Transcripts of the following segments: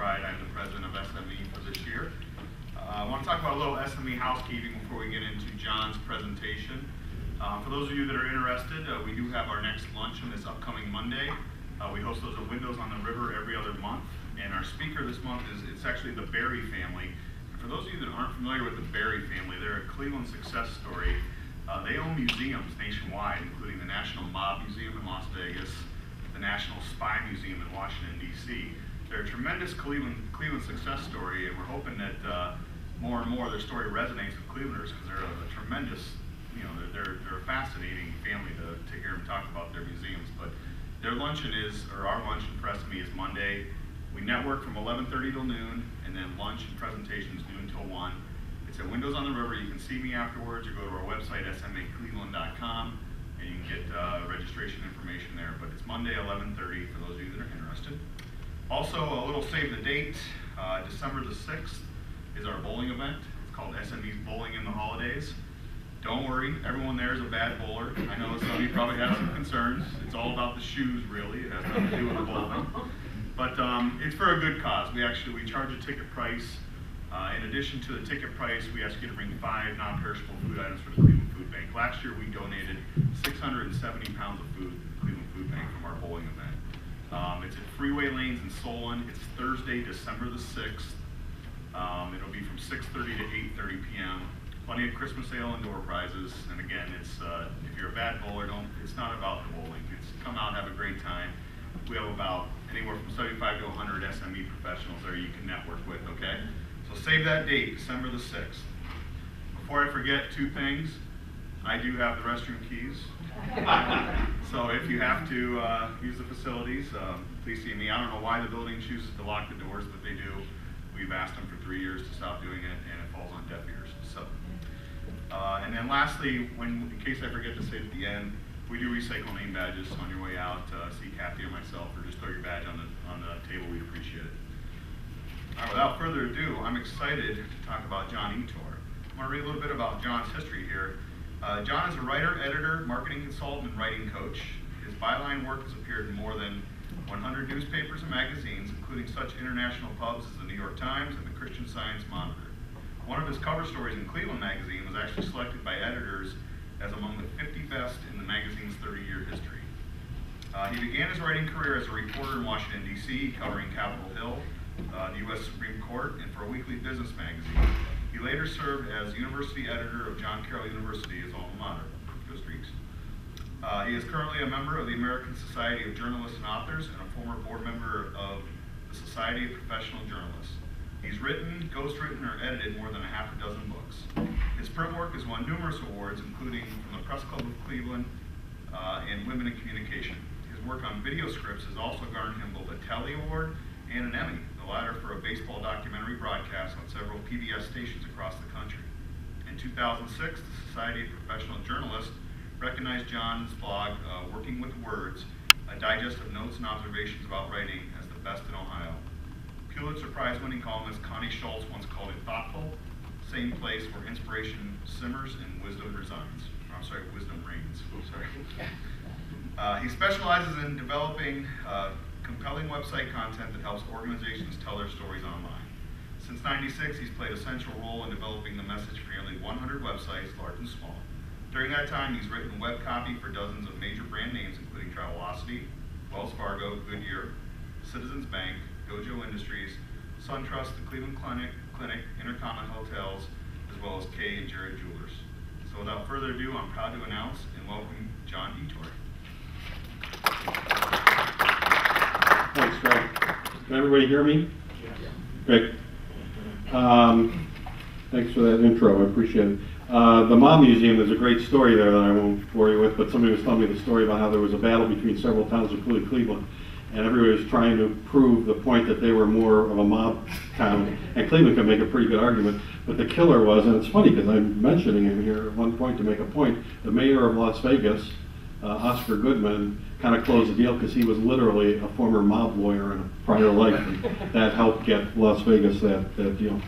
McBride. I'm the president of SME for this year. I want to talk about a little SME housekeeping before we get into John's presentation. For those of you that are interested, we do have our next luncheon this upcoming Monday. We host those at Windows on the River every other month, and our speaker this month it's actually the Berry family. And for those of you that aren't familiar with the Berry family, they're a Cleveland success story. They own museums nationwide, including the National Mob Museum in Las Vegas, the National Spy Museum in Washington, D.C. They're a tremendous Cleveland success story, and we're hoping that more and more their story resonates with Clevelanders, because they're a tremendous, they're a fascinating family to hear them talk about their museums. But their luncheon our luncheon for SME is Monday. We network from 11:30 till noon, and then lunch and presentations noon till 1. It's at Windows on the River. You can see me afterwards, or go to our website, smacleveland.com, and you can get registration information there. But it's Monday, 11:30, for those of you that are interested. Also, a little save the date. December the 6th is our bowling event. It's called SME's Bowling in the Holidays. Don't worry, everyone there is a bad bowler. I know some of you probably have some concerns. It's all about the shoes, really. It has nothing to do with the bowling. But it's for a good cause. We charge a ticket price. In addition to the ticket price, we ask you to bring 5 non-perishable food items for the Cleveland Food Bank. Last year, we donated 670 pounds of food to the Cleveland Food Bank from our bowling event. It's at Freeway Lanes in Solon. It's Thursday, December the 6th. It'll be from 6:30 to 8:30 p.m. Plenty of Christmas ale and door prizes. And again, it's if you're a bad bowler, it's not about the bowling. It's come out and have a great time. We have about anywhere from 75 to 100 SME professionals there you can network with, okay? So save that date, December the 6th. Before I forget, 2 things. I do have the restroom keys. So if you have to use the facilities, please see me. I don't know why the building chooses to lock the doors, but they do. We've asked them for 3 years to stop doing it, and it falls on deaf ears. So, and then lastly, in case I forget to say at the end, we do recycle name badges on your way out. See Kathy or myself, or just throw your badge on the table. We'd appreciate it. All right, without further ado, I'm excited to talk about John Etor. I'm going to read a little bit about John's history here. John is a writer, editor, marketing consultant, and writing coach. His byline work has appeared in more than 100 newspapers and magazines, including such international pubs as the New York Times and the Christian Science Monitor. One of his cover stories in Cleveland magazine was actually selected by editors as among the 50 best in the magazine's 30-year history. He began his writing career as a reporter in Washington, D.C., covering Capitol Hill, the U.S. Supreme Court, and for a weekly business magazine. He later served as university editor of John Carroll University, his alma mater. Go Streaks. He is currently a member of the American Society of Journalists and Authors and a former board member of the Society of Professional Journalists. He's written, ghostwritten, or edited more than a half a dozen books. His print work has won numerous awards, including from the Press Club of Cleveland and Women in Communication. His work on video scripts has also garnered him both a Telly Award and an Emmy, the latter for a baseball documentary broadcast on several PBS stations across the country. In 2006, the Society of Professional Journalists recognized John's blog, Working with Words, a digest of notes and observations about writing, as the best in Ohio. Pulitzer Prize-winning columnist Connie Schultz once called it thoughtful, same place where inspiration simmers and wisdom reigns. He specializes in developing compelling website content that helps organizations tell their stories online. Since '96, he's played a central role in developing the message for nearly 100 websites, large and small. During that time, he's written web copy for dozens of major brand names, including Travelocity, Wells Fargo, Goodyear, Citizens Bank, Gojo Industries, SunTrust, the Cleveland Clinic, Intercontinental Hotels, as well as Kay and Jared Jewelers. So without further ado, I'm proud to announce and welcome John Etor. Thanks, Greg. Can everybody hear me? Yes. Great. Thanks for that intro. I appreciate it. The Mob Museum, there's a great story there that I won't bore you with, but somebody was telling me the story about how there was a battle between several towns, including Cleveland, and everybody was trying to prove the point that they were more of a mob town, and Cleveland could make a pretty good argument, but the killer was, and it's funny because I'm mentioning him here at one point to make a point, the mayor of Las Vegas, Oscar Goodman, kind of closed the deal because he was literally a former mob lawyer in a prior life, and that helped get Las Vegas that deal.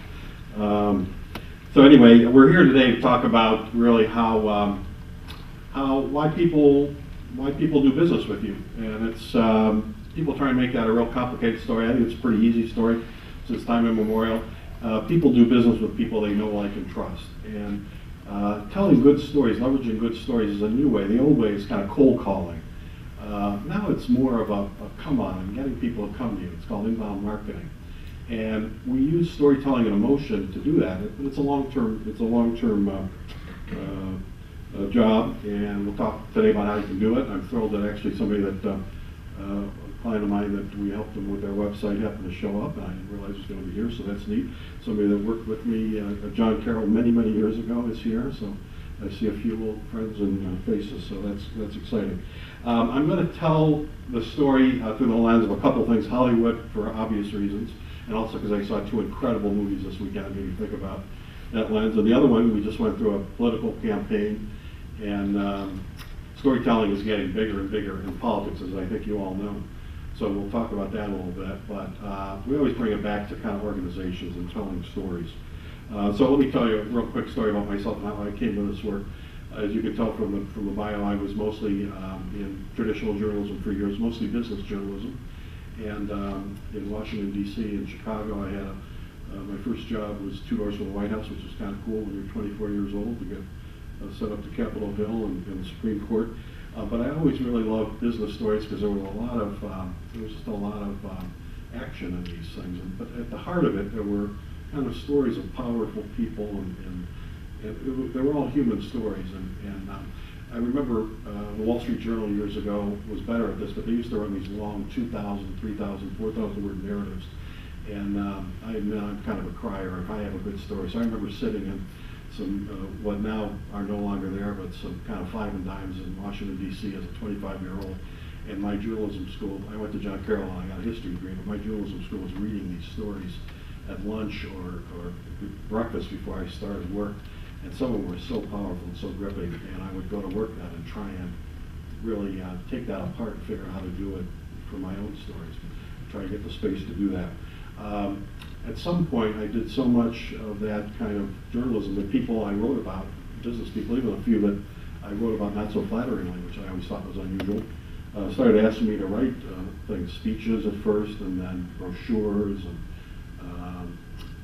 So anyway, we're here today to talk about really why people do business with you, and it's people try and make that a real complicated story. I think it's a pretty easy story. since time immemorial. People do business with people they know, like, and trust. And telling good stories, leveraging good stories is a new way. The old way is kind of cold calling. Now it's more of a come on and getting people to come to you. It's called inbound marketing. And we use storytelling and emotion to do that. But it's a long-term job, and we'll talk today about how you can do it. I'm thrilled that actually somebody that, a client of mine that we helped them with their website happened to show up, and I didn't realize he was going to be here, so that's neat. Somebody that worked with me, John Carroll, many years ago is here, so I see a few old friends and faces, so that's exciting. I'm going to tell the story through the lens of a couple things, Hollywood for obvious reasons, and also because I saw two incredible movies this weekend that made me think about that lens. And the other one, we just went through a political campaign, and storytelling is getting bigger and bigger in politics, as I think you all know. So we'll talk about that a little bit, but we always bring it back to kind of organizations and telling stories. So let me tell you a real quick story about myself and how I came to this work. As you can tell from the bio, I was mostly in traditional journalism for years, mostly business journalism. And in Washington, D.C., in Chicago, I had my first job was 2 doors from the White House, which was kind of cool when you're 24 years old to get set up to Capitol Hill and the Supreme Court. But I always really loved business stories because there was just a lot of action in these things. But at the heart of it, there were kind of stories of powerful people, and they were all human stories. And I remember the Wall Street Journal years ago was better at this, but they used to run these long 2,000, 3,000, 4,000 word narratives. And I admit I'm kind of a crier if I have a good story. So I remember sitting in some, what now are no longer there, but some kind of five and dimes in Washington, D.C. as a 25-year-old. And my journalism school, I went to John Carroll and I got a history degree, but my journalism school was reading these stories at lunch or breakfast before I started work. And some of them were so powerful and so gripping, and I would go to work then and try and really take that apart and figure out how to do it for my own stories, try to get the space to do that. At some point, I did so much of that kind of journalism that people I wrote about, business people, even a few that I wrote about not so flatteringly, which I always thought was unusual, started asking me to write things, speeches at first, and then brochures and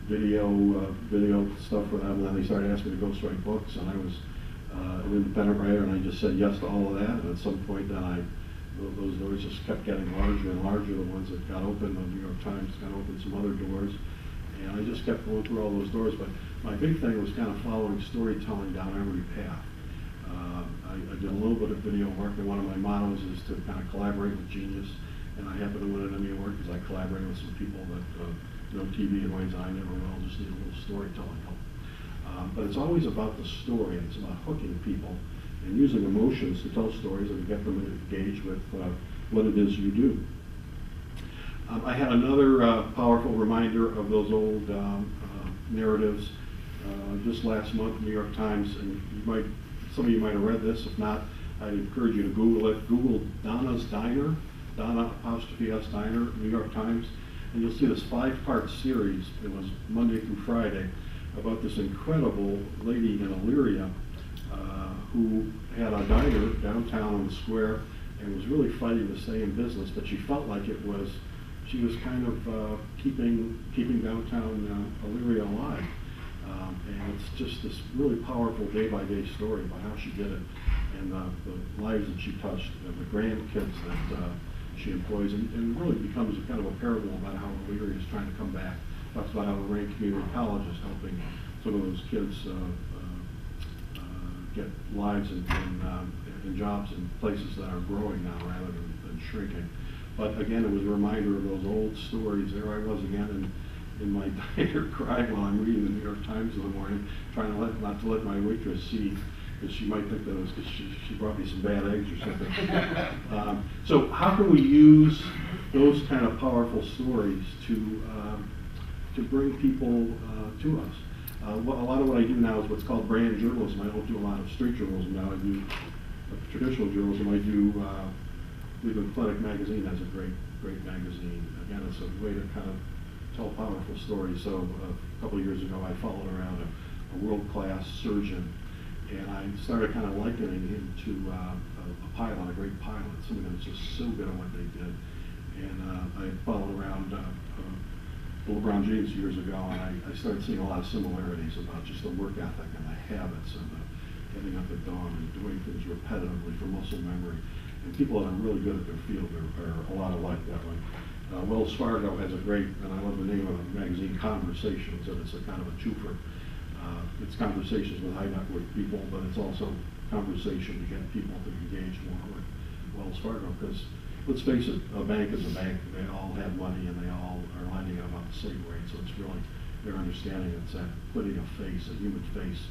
video stuff for them. And then they started asking me to ghostwrite books, and I was an independent writer, and I just said yes to all of that. And at some point, then those doors just kept getting larger and larger. The ones that got open, the New York Times got open some other doors, and I just kept going through all those doors. But my big thing was kind of following storytelling down every path. I did a little bit of video work, and one of my mottos is to kind of collaborate with genius. And I happened to win an Emmy Award because I collaborated with some people that know TV in ways I never will, just need a little storytelling help. But it's always about the story, and it's about hooking people and using emotions to tell stories and to get them engaged with what it is you do. I had another powerful reminder of those old narratives just last month, New York Times, and some of you might have read this. If not, I'd encourage you to Google it. Google Donna's Diner, Donna''S Diner, New York Times, and you'll see this 5-part series. It was Monday through Friday about this incredible lady in Elyria who had a diner downtown on the square and was really fighting to stay in business, but she felt like she was kind of keeping downtown Elyria alive. And it's just this really powerful day-by-day story about how she did it and the lives that she touched, and the grandkids that she employs, and really becomes a kind of a parable about how Elyria is trying to come back. Talks about how Lorraine Community College is helping some of those kids get lives and jobs in places that are growing now rather than shrinking. But again, it was a reminder of those old stories. There I was again in my diner crying while I'm reading the New York Times in the morning, trying not to let my waitress see, because she might think that it was because she brought me some bad eggs or something. So how can we use those kind of powerful stories to bring people to us? A lot of what I do now is what's called brand journalism. I don't do a lot of street journalism now. I do traditional journalism. I do Cleveland Clinic magazine has a great magazine. Again, it's a way to kind of tell powerful stories. So a couple of years ago, I followed around a world-class surgeon, and I started kind of likening him to a pilot, a great pilot, somebody that was just so good at what they did. And I followed around LeBron James years ago, and I started seeing a lot of similarities about just the work ethic and the habits and the getting up at dawn and doing things repetitively for muscle memory. And people that are really good at their field are a lot alike that way. Wells Fargo has a great, and I love the name of the magazine, Conversations, and it's a kind of a twofer. It's conversations with high net worth people, but it's also conversation to get people to engage more with Wells Fargo, because let's face it, a bank is a bank. They all have money and they all are lending at about the same rate, so it's really their understanding. It's that putting a face, a human face,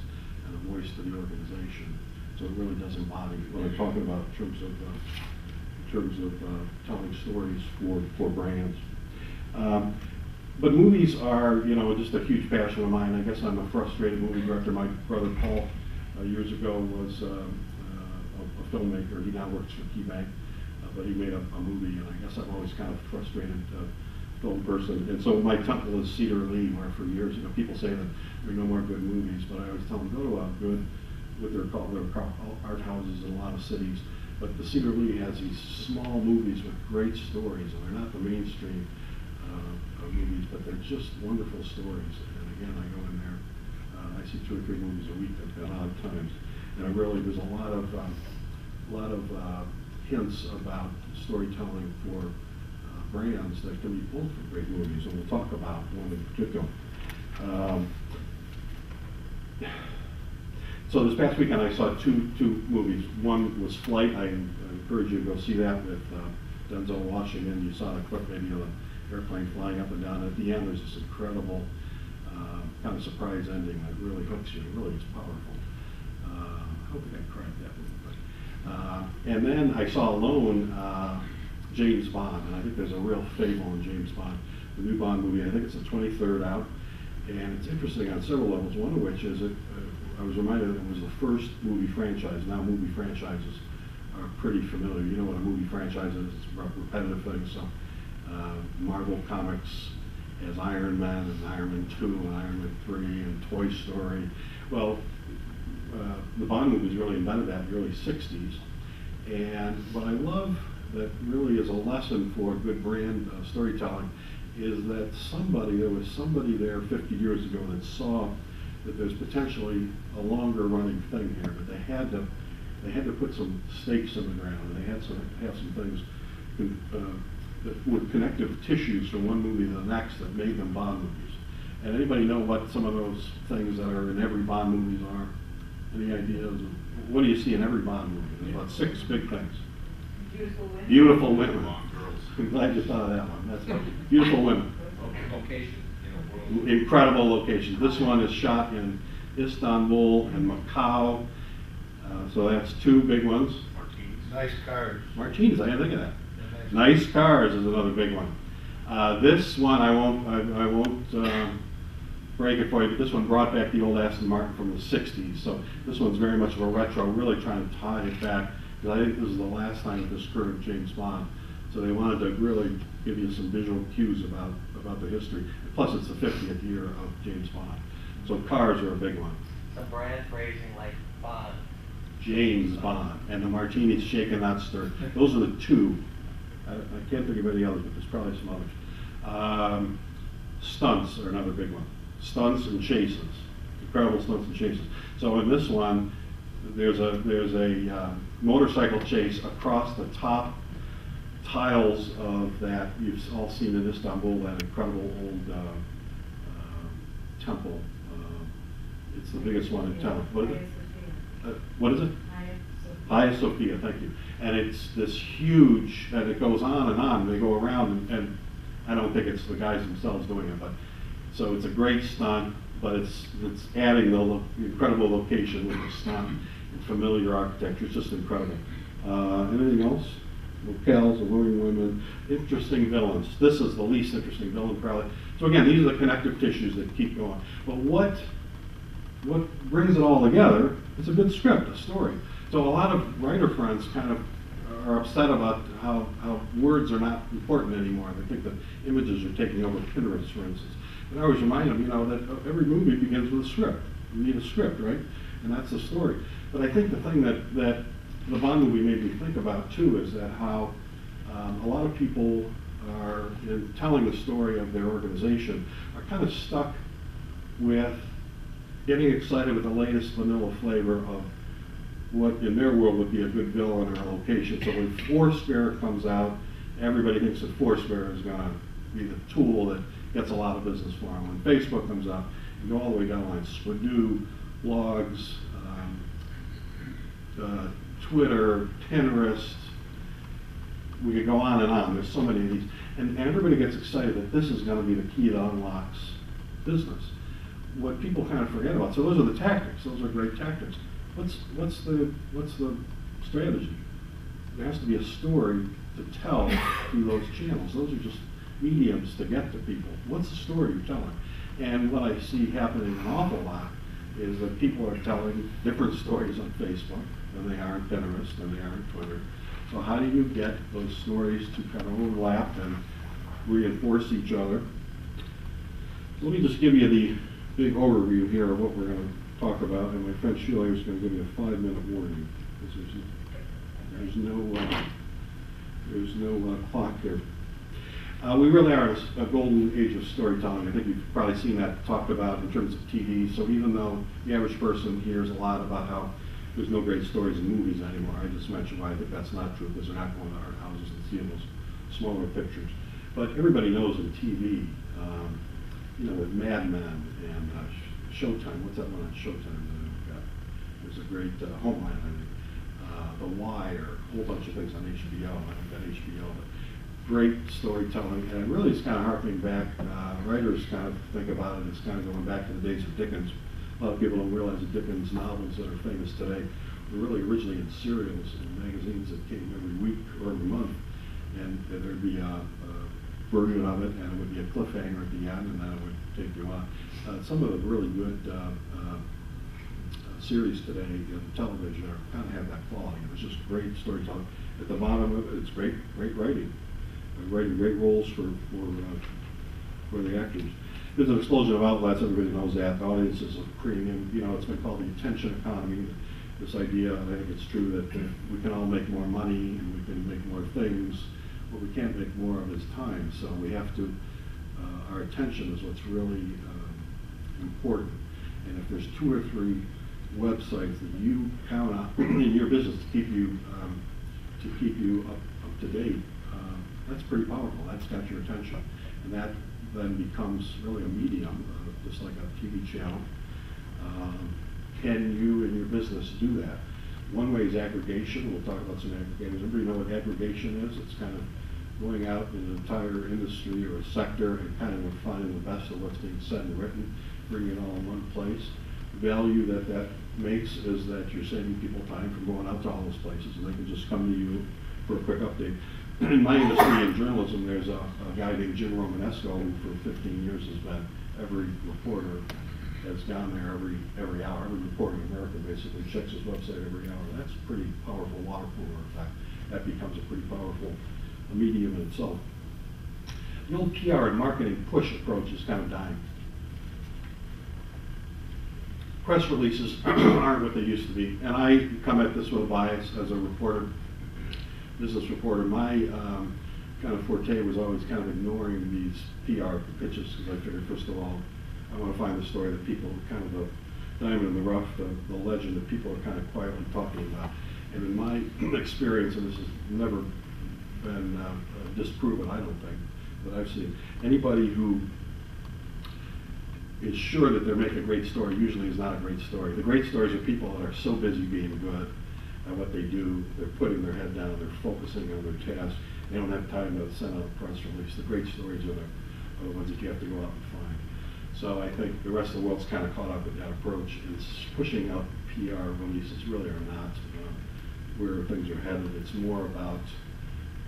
and a voice to the organization. So it really does embody what I'm talking about in terms of telling stories for brands. But movies are, just a huge passion of mine. I guess I'm a frustrated movie director. My brother Paul, years ago, was a filmmaker. He now works for KeyBank, but he made a movie, and I guess I'm always kind of a frustrated film person. And so my temple is Cedar Lee, where for years, people say that there are no more good movies, but I always tell them, go to a good, what they're called art houses in a lot of cities. But the Cedar Lee has these small movies with great stories, and they're not the mainstream movies, but they're just wonderful stories. And again, I go in there, I see 2 or 3 movies a week at odd times, and there's a lot of hints about storytelling for brands that can be pulled from great movies, and we'll talk about one in particular. So this past weekend I saw two movies. One was Flight. I encourage you to go see that with Denzel Washington. You saw the clip maybe of the airplane flying up and down. At the end there's this incredible kind of surprise ending that really hooks you. It really is powerful. I hope I cried that one. And then I saw Alone, James Bond, and I think there's a real fable in James Bond. The new Bond movie, I think it's the 23rd out, and it's interesting on several levels, one of which is I was reminded that it was the first movie franchise. Now movie franchises are pretty familiar. You know what a movie franchise is, it's a repetitive thing. So Marvel Comics has Iron Man and Iron Man 2 and Iron Man 3 and Toy Story. Well, the Bond movies really invented that in the early 60s. And what I love that really is a lesson for good brand storytelling is that there was somebody there 50 years ago that saw that there's potentially a longer running thing here, but they had to put some stakes in the ground, and they had to have some things that were connective tissues from one movie to the next that made them Bond movies. And anybody know what some of those things that are in every Bond movies are? Any ideas? What do you see in every Bond movie? There's about 6 big things. Beautiful women. Beautiful women. I'm glad you thought of that one. That's beautiful women. Location. Incredible locations. This one is shot in Istanbul and Macau. So that's 2 big ones. Nice cars. Martinis, I didn't think of that. Nice cars is another big one. This one I won't break it for you, but this one brought back the old Aston Martin from the 60s. So this one's very much of a retro, really trying to tie it back, because I think this is the last time that this occurred of James Bond. So they wanted to really give you some visual cues about the history. Plus it's the 50th year of James Bond. So cars are a big one. Some brand phrasing like Bond. James Bond and the martinis shaken, not stirred. Those are the 2. I can't think of any others, but there's probably some others. Stunts are another big one. Stunts and chases, incredible stunts and chases. So in this one, there's a motorcycle chase across the top tiles of that you've all seen in Istanbul, that incredible old temple. It's the biggest one in town. What is it? What is it? Hagia Sophia, thank you. And it's this huge, and it goes on and on. They go around, and I don't think it's the guys themselves doing it, but so it's a great stunt, but it's adding the incredible location with the stunt and familiar architecture. It's just incredible. Anything else? Locales, alluring women, interesting villains. This is the least interesting villain, probably. So again, these are the connective tissues that keep going. But what brings it all together is a good script, a story. So a lot of writer friends kind of are upset about how words are not important anymore. They think that images are taking over Pinterest, for instance. And I always remind them, that every movie begins with a script. You need a script, right? And that's the story. But I think the thing that the Bond movie made me think about too is that how a lot of people are, in telling the story of their organization, are kind of stuck with getting excited with the latest vanilla flavor of what in their world would be a good villain or a location. So when Foursquare comes out, everybody thinks that Foursquare is going to be the tool that gets a lot of business for them. When Facebook comes out, you go all the way down the line, Squidoo, blogs, Twitter, Pinterest, we could go on and on. There's so many of these. And everybody gets excited that this is going to be the key that unlocks business. What people kind of forget about, so those are the tactics. Those are great tactics. What's the strategy? There has to be a story to tell through those channels. Those are just mediums to get to people. What's the story you're telling? And what I see happening an awful lot is that people are telling different stories on Facebook than they are on Pinterest, than they are on Twitter. So how do you get those stories to kind of overlap and reinforce each other? So let me just give you the big overview here of what we're going to talk about, and my friend Sheila is going to give me a 5-minute warning, because there's no clock here. We really are in a golden age of storytelling. I think you've probably seen that talked about in terms of TV. So even though the average person hears a lot about how there's no great stories in movies anymore, I just mentioned why I think that's not true, because they're not going to art houses and seeing those smaller pictures. But everybody knows in TV, with Mad Men and Showtime. What's that one on Showtime that I've got? There's a great Homeland, I think. The Wire, a whole bunch of things on HBO. I haven't got HBO, but great storytelling. And really, it's kind of harkening back. Writers kind of think about it. It's kind of going back to the days of Dickens. A lot of people don't realize that Dickens novels that are famous today were really originally in serials and magazines that came every week or every month. And there'd be a version of it, and it would be a cliffhanger at the end, and then it would take you on. Some of the really good series today in television kind of have that quality. It's just great storytelling. At the bottom of it, it's great writing. Writing great roles for the actors. There's an explosion of outlets. Everybody knows that. The audiences are premium. It's been called the attention economy. This idea, I think it's true, that we can all make more money and we can make more things. What we can't make more of is time. So we have to, our attention is what's really important. And if there's 2 or 3 websites that you count on in your business to keep you up to date, that's pretty powerful. That's got your attention. And that then becomes really a medium, just like a TV channel. Can you in your business do that? One way is aggregation. We'll talk about some aggregators. Everybody know what aggregation is? It's kind of going out in an entire industry or a sector and kind of finding the best of what's being said and written, bringing it all in one place. The value that makes is that you're saving people time from going out to all those places, and they can just come to you for a quick update. In my industry in journalism, there's a guy named Jim Romanesco who for 15 years has been every reporter has gone there every hour. Every reporter in America basically checks his website every hour. That's a pretty powerful water cooler effect. That becomes a pretty powerful medium in itself. The old PR and marketing push approach is kind of dying. Press releases aren't what they used to be. And I come at this with a bias as a reporter, business reporter. My kind of forte was always kind of ignoring these PR pitches, because I figured, first of all, I want to find the story that people, kind of the diamond in the rough, the legend that people are kind of quietly talking about. And in my experience, and this has never been disproven, I don't think, that I've seen, anybody who is sure that they're making a great story usually is not a great story. The great stories are people that are so busy being good at what they do, they're putting their head down, they're focusing on their task, they don't have time to send out a press release. The great stories are the ones that you have to go out and find. So I think the rest of the world's kind of caught up with that approach. It's pushing out PR releases really are not where things are headed. It's more about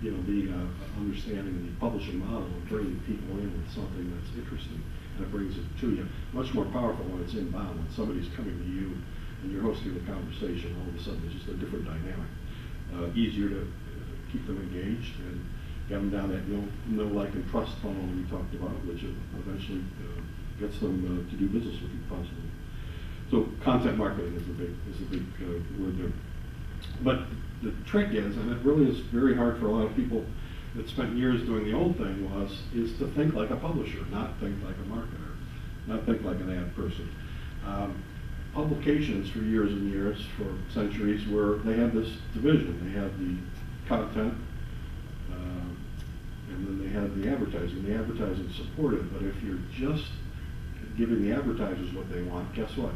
being understanding the publishing model and bringing people in with something that's interesting, and it brings it to you. Much more powerful when it's inbound, when somebody's coming to you and you're hosting the conversation. All of a sudden, there's just a different dynamic. Easier to keep them engaged and get them down that know, like, and trust funnel we talked about, which eventually gets them to do business with you possibly. So content marketing is a big word there. But the trick is, and it really is very hard for a lot of people that spent years doing the old thing is to think like a publisher, not think like a marketer, not think like an ad person. Publications for years and years, for centuries, they had this division. They had the content, and then they had the advertising. The advertising supported, but if you're just giving the advertisers what they want, guess what?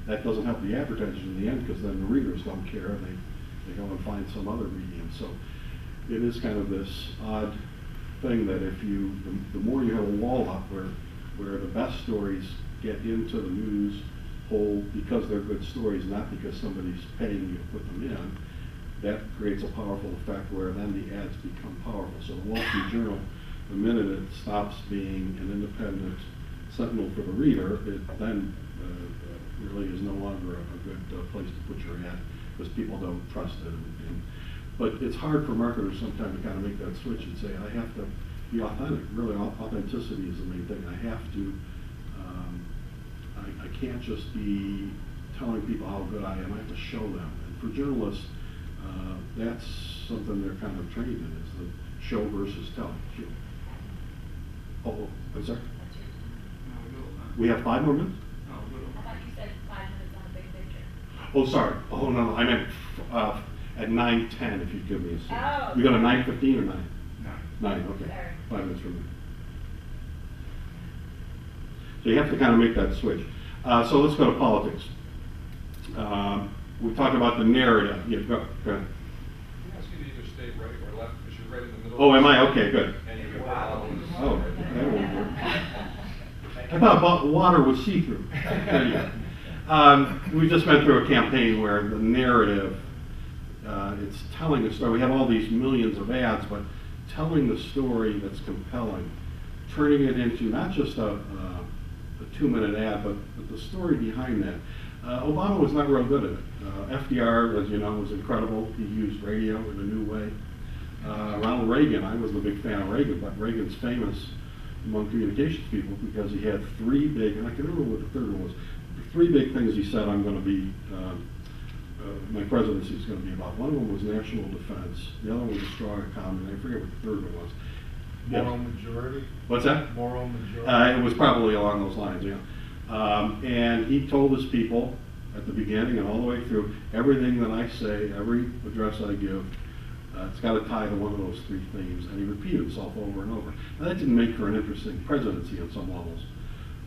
That doesn't help the advertisers in the end, because then the readers don't care and they go and find some other medium. So it is kind of this odd thing that if the more you have a wall up where the best stories get into the news hole because they're good stories, not because somebody's paying you to put them in, that creates a powerful effect where then the ads become powerful. So the Wall Street Journal, the minute it stops being an independent sentinel for the reader, it then really is no longer a good place to put your ad, because people don't trust it. But it's hard for marketers sometimes to kind of make that switch and say, I have to be authentic. Really, authenticity is the main thing. I have to, I can't just be telling people how good I am. I have to show them. And for journalists, that's something they're kind of trained in, is the show versus tell. Oh, I'm sorry? We have 5 more minutes? I thought you said 5 minutes on a big picture. Oh, sorry. Oh, no, I meant at 9:10, if you'd give me a seat. Oh. You got a 9:15 or 9? 9, okay. Sorry. 5 minutes from now. So you have to kind of make that switch. So let's go to politics. We talked about the narrative. Yeah, go ahead. I'm asking you to either stay right or left, because you're right in the middle. Oh, am I? Okay, good. And you're Oh, that won't work. I thought water was see-through. There you go. We just went through a campaign where the narrative, it's telling a story. We have all these millions of ads, but telling the story that's compelling, turning it into not just a 2-minute ad, but the story behind that. Obama was not real good at it. FDR, as you know, was incredible. He used radio in a new way. Ronald Reagan, I was a big fan of Reagan, but Reagan's famous among communications people because he had 3 big, and I can remember what the third one was, 3 big things he said I'm going to be, my presidency is going to be about. One of them was national defense, the other one was a strong economy, and I forget what the third one was. Moral majority? What's that? Moral majority? It was probably along those lines, yeah. And he told his people at the beginning and all the way through, everything that I say, every address I give, it's got to tie to one of those 3 themes, and he repeated himself over and over. Now, that didn't make for an interesting presidency on some levels,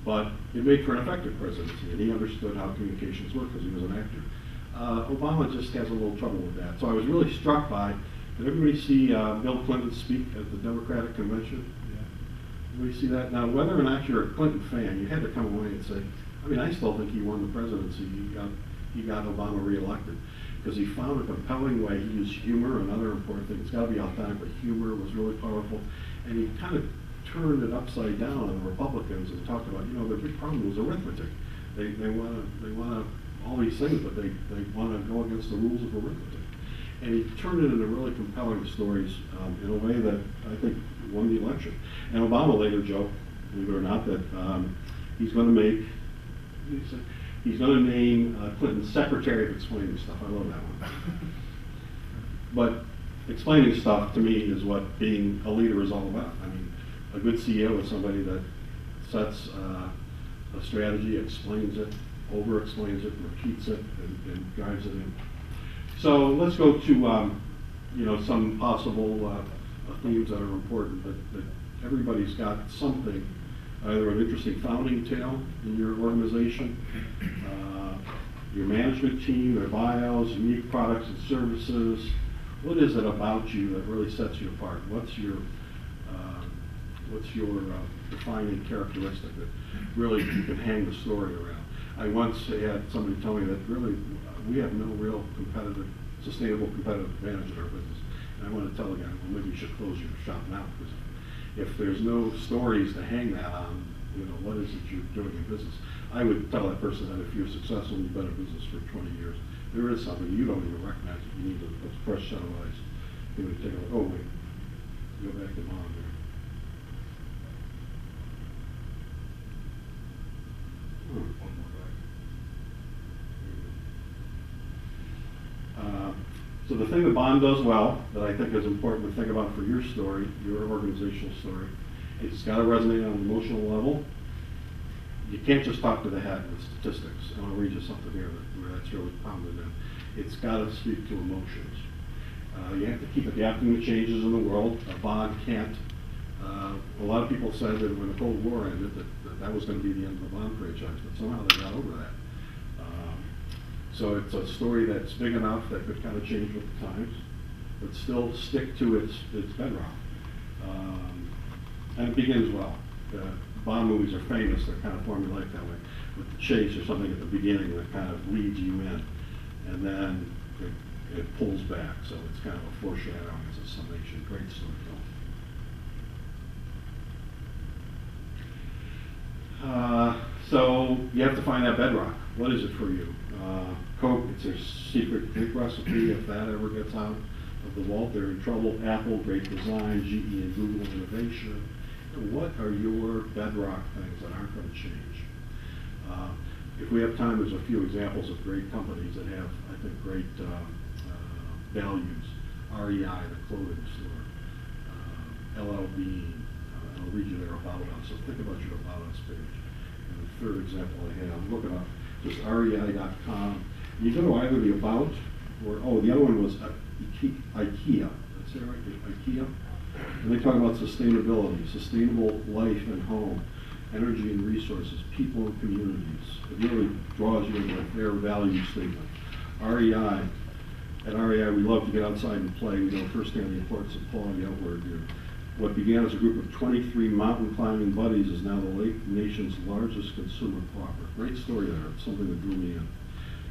but it made for an effective presidency, and he understood how communications work because he was an actor. Obama just has a little trouble with that. So I was really struck by, did everybody see Bill Clinton speak at the Democratic Convention? Yeah. Everybody see that? Now, whether or not you're a Clinton fan, you had to come away and say, I mean, I still think he won the presidency. He got Obama reelected because he found a compelling way. He used humor, another important thing. It's got to be authentic, but humor was really powerful. And he kind of turned it upside down on the Republicans and talked about, you know, their big problem was arithmetic. They want to all these things, but they want to go against the rules of arithmetic. And he turned it into really compelling stories in a way that I think won the election. And Obama later joked, believe it or not, that he's going to name Clinton Secretary of Explaining Stuff. I love that one. But explaining stuff to me is what being a leader is all about. I mean, a good CEO is somebody that sets a strategy, explains it, over-explains it, repeats it, and drives it in. So let's go to you know, some possible themes that are important. That everybody's got something, either an interesting founding tale in your organization, your management team, their bios, unique products and services. What is it about you that really sets you apart? What's your defining characteristic that really you can hang the story around? I once had somebody tell me that really we have no real sustainable competitive advantage in our business. And I want to tell the guy, well, maybe you should close your shop now, because if there's no stories to hang that on, you know, what is it you're doing in business? I would tell that person that if you're successful and you've been in business for 20 years, there is something you don't even recognize it. You need a fresh set of eyes. You would take a look. Oh, wait. Go back to mom there. One more, go ahead. So the thing the bond does well, that I think is important to think about for your story, your organizational story, it's got to resonate on an emotional level. You can't just talk to the head with statistics. And I'll read you something here where that's really pounded in. It's got to speak to emotions. You have to keep adapting to changes in the world. A bond can't. A lot of people said that when the Cold War ended that was going to be the end of the bond franchise, but somehow they got over that. So it's a story that's big enough that could kind of change with the times, but still stick to its bedrock. And it begins well. Bond movies are famous, they're kind of formulaic that way, with the chase or something at the beginning that kind of leads you in, and then it pulls back, so it's kind of a foreshadowing, it's a summation. Great storytelling. So you have to find that bedrock. What is it for you? Coke, it's a secret drink recipe. If that ever gets out of the vault, they're in trouble. Apple, great design. GE and Google, innovation. What are your bedrock things that aren't going to change? If we have time, there's a few examples of great companies that have, I think, great values. REI, the clothing store. LL Bean. I'll read you their About Us. So think about your About Us page. And the third example I have, look it up, just rei.com. You go to either the About or, the other one was IKEA. That's it, right? IKEA. And they talk about sustainability, sustainable life and home, energy and resources, people and communities. It really draws you into their value statement. REI. At REI, we love to get outside and play. We know firsthand the importance of quality outdoor gear. What began as a group of 23 mountain climbing buddies is now the nation's largest consumer cooperative. Great story there. It's something that drew me in.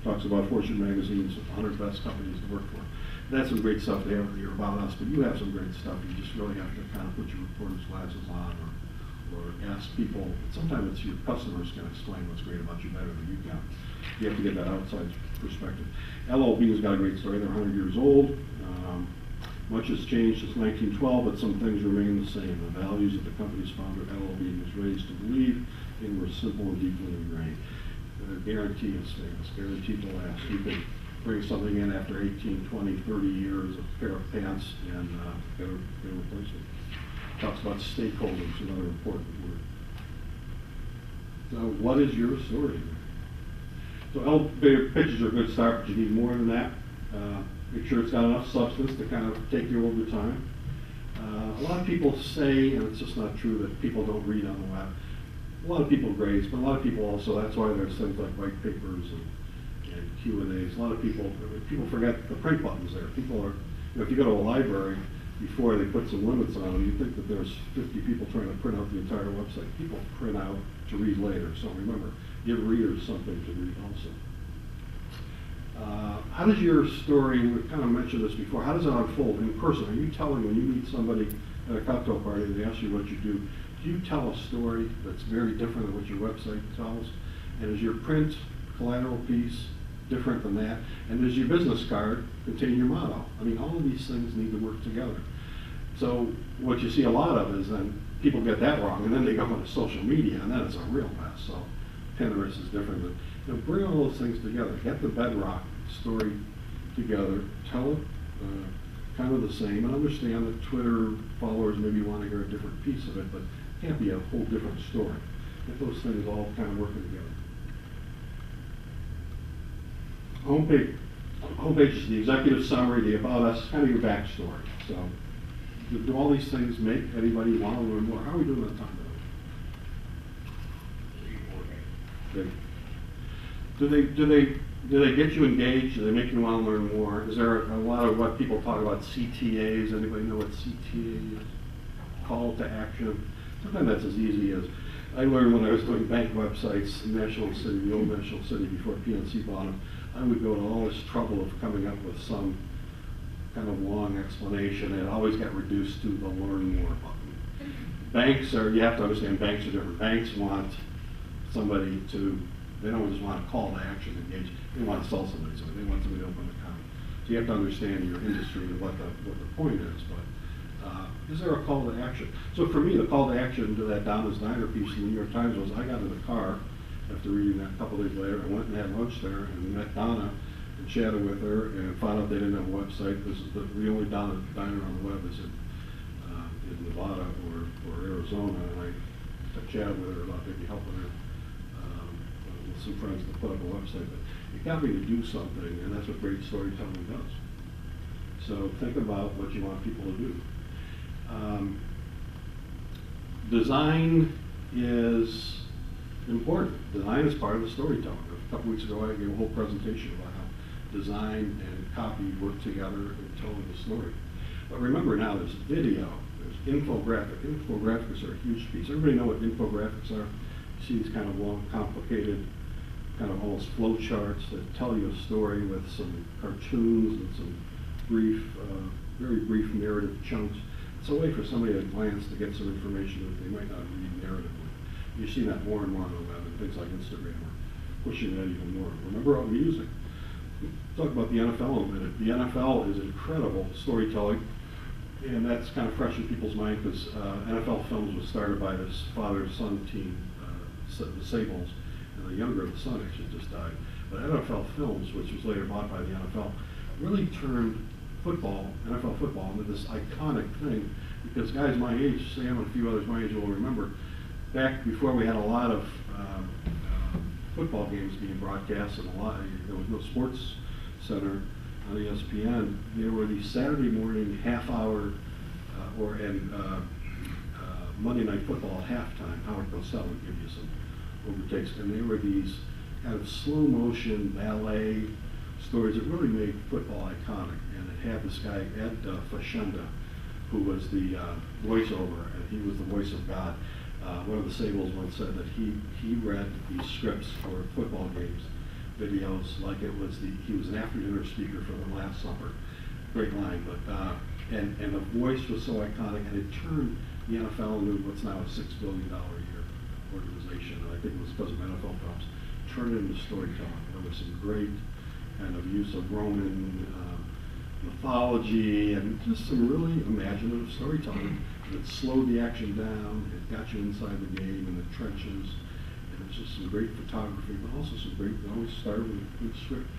Talks about Fortune magazine's 100 best companies to work for. That's some great stuff they have here about us, but you have some great stuff. You just really have to kind of put your reporter's glasses on or ask people. Sometimes it's your customers can explain what's great about you better than you can. You have to get that outside perspective. LLB's got a great story. They're 100 years old. Much has changed since 1912, but some things remain the same. The values that the company's founder, LLB, was raised to believe in were simple and deeply ingrained. The guarantee is famous, guaranteed to last. You can bring something in after 18, 20, 30 years, a pair of pants, and get a replacement. Talks about stakeholders, another important word. So what is your story? So elevator pitches are a good start, but you need more than that. Make sure it's got enough substance to kind of take you over time. A lot of people say, and it's just not true, that people don't read on the web. A lot of people graze, but a lot of people also, that's why there's things like white papers and Q&As. A lot of people forget the print buttons there. People are, if you go to a library, before they put some limits on them, you think that there's 50 people trying to print out the entire website. People print out to read later, so remember, give readers something to read also. How does your story, we kind of mentioned this before, how does it unfold in person? Are you telling, when you meet somebody at a cocktail party and they ask you what you do you tell a story that's very different than what your website tells? And is your print collateral piece different than that? And does your business card contain your motto? I mean, all of these things need to work together. So what you see a lot of is then people get that wrong, and then they go into social media, and then it's a real mess. So Pinterest is different, but bring all those things together. Get the bedrock story together. Tell it kind of the same, and understand that Twitter followers maybe want to hear a different piece of it, but it can't be a whole different story. Get those things all kind of working together. Homepage is the executive summary, the about us, kind of your backstory. So, do all these things make anybody want to learn more? How are we doing that time? Do they get you engaged? Do they make you want to learn more? Is there a lot of what people talk about CTAs? Anybody know what CTA is? Call to action. Sometimes that's as easy as I learned when I was doing bank websites, National City, the old National City before PNC bought them. I would go to all this trouble of coming up with some kind of long explanation, and it always got reduced to the learn more button. Banks are, you have to understand, banks are different. Banks want somebody to, they don't just want a call to action engage, they want to sell somebody something, they want somebody to open an account. So you have to understand your industry and what the point is, but is there a call to action? So for me, the call to action to that Donna's Diner piece in the New York Times was I got in the car after reading that a couple days later. I went and had lunch there and met Donna, and chatted with her and found out they didn't have a website. This is the only diner on the web is in Nevada or Arizona, and I chatted with her about maybe helping her with some friends to put up a website. But it got me to do something, and that's what great storytelling does. So think about what you want people to do. Design is important. Design is part of the storytelling. A couple weeks ago, I gave a whole presentation about how design and copy work together in telling the story. But remember now, there's video, there's infographic. Infographics are a huge piece. Everybody know what infographics are? You see these kind of long, complicated, kind of almost flow charts that tell you a story with some cartoons and some brief, very brief narrative chunks. It's a way for somebody at a glance to get some information that they might not read narratively. You see that more and more on the web, and things like Instagram are pushing that even more. Remember our music. Talk about the NFL a minute. The NFL is incredible storytelling, and that's kind of fresh in people's mind because NFL Films was started by this father-son team, the Sables, and the younger, the son actually just died. But NFL Films, which was later bought by the NFL, really turned football, NFL football, into this iconic thing because guys my age, Sam and a few others my age will remember, back before we had a lot of football games being broadcast and there was no sports center on ESPN, there were these Saturday morning half-hour Monday Night Football at halftime. Howard Cosell would give you some overtakes, and they were these kind of slow-motion ballet stories that really made football iconic. And it had this guy, Ed Fashenda, who was the voiceover, and he was the voice of God. One of the Sables once said that he read these scripts for football games, videos, like it was he was an after-dinner speaker for the Last Supper. Great line, but and the voice was so iconic, and it turned the NFL into what's now a $6 billion a year organization. And I think it was because of NFL Films. Turned it into storytelling. There was some great kind of use of Roman mythology and just some really imaginative storytelling that slowed the action down. It got you inside the game and the trenches. And it's just some great photography, but also some great, it always started with a good script.